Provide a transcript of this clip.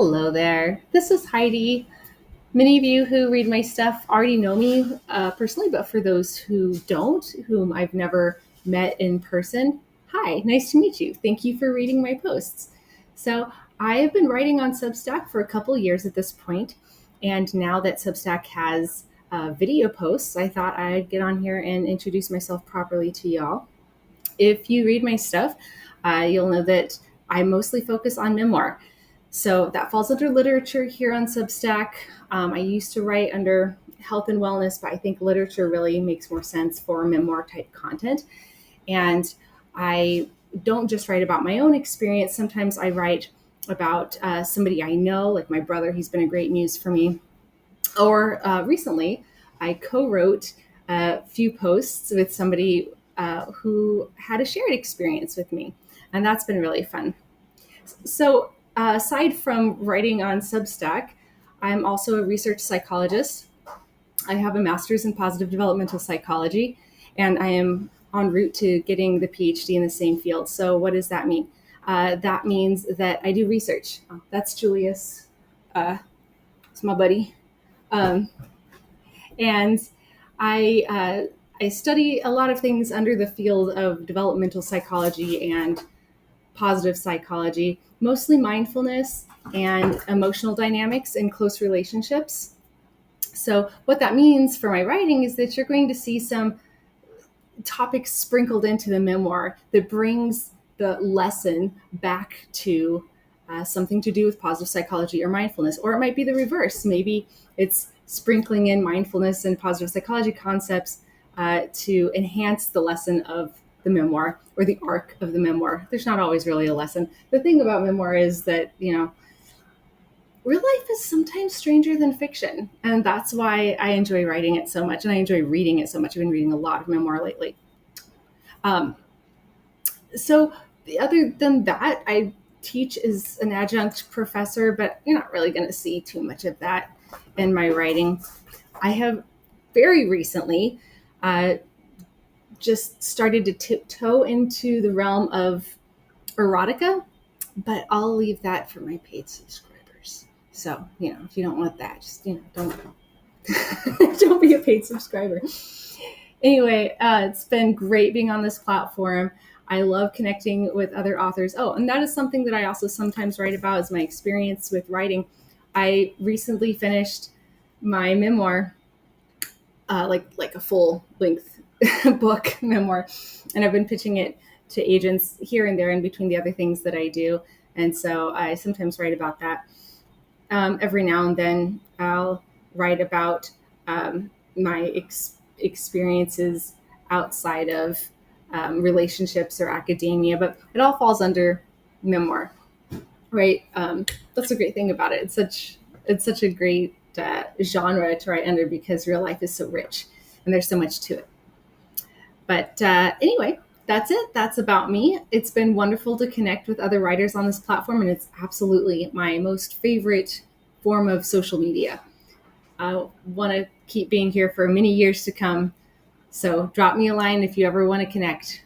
Hello there. This is Heidi. Many of you who read my stuff already know me personally, but for those who don't, whom I've never met in person, hi, nice to meet you. Thank you for reading my posts. So, I have been writing on Substack for a couple years at this point, and now that Substack has video posts, I thought I'd get on here and introduce myself properly to y'all. If you read my stuff, you'll know that I mostly focus on memoir. So that falls under literature here on Substack. I used to write under health and wellness, but I think literature really makes more sense for memoir type content. And I don't just write about my own experience. Sometimes I write about somebody I know, like my brother. He's been a great muse for me. Or recently, I co-wrote a few posts with somebody who had a shared experience with me, and that's been really fun. So, aside from writing on Substack, I'm also a research psychologist. I have a master's in positive developmental psychology, and I am en route to getting the PhD in the same field. So, what does that mean? That means that I do research. Oh, that's Julius. It's my buddy. Um, and I study a lot of things under the field of developmental psychology and positive psychology, mostly mindfulness and emotional dynamics in close relationships. So, what that means for my writing is that you're going to see some topics sprinkled into the memoir that brings the lesson back to something to do with positive psychology or mindfulness. Or it might be the reverse. Maybe it's sprinkling in mindfulness and positive psychology concepts to enhance the lesson of the memoir or the arc of the memoir. There's not always really a lesson. The thing about memoir is that, real life is sometimes stranger than fiction. And that's why I enjoy writing it so much and I enjoy reading it so much. I've been reading a lot of memoir lately. Um, so, other than that, I teach as an adjunct professor, but you're not really going to see too much of that in my writing. I have very recently just started to tiptoe into the realm of erotica, but I'll leave that for my paid subscribers. So, if you don't want that, just, don't don't be a paid subscriber. Anyway, it's been great being on this platform. I love connecting with other authors. Oh, and that is something that I also sometimes write about is my experience with writing. I recently finished my memoir, like a full length book memoir, and I've been pitching it to agents here and there in between the other things that I do. And so I sometimes write about that. Every now and then I'll write about my experiences outside of relationships or academia, but it all falls under memoir, right? That's a great thing about it. It's such a great genre to write under because real life is so rich and there's so much to it. But anyway, that's it. That's about me. It's been wonderful to connect with other writers on this platform, and it's absolutely my most favorite form of social media. I want to keep being here for many years to come. So drop me a line if you ever want to connect.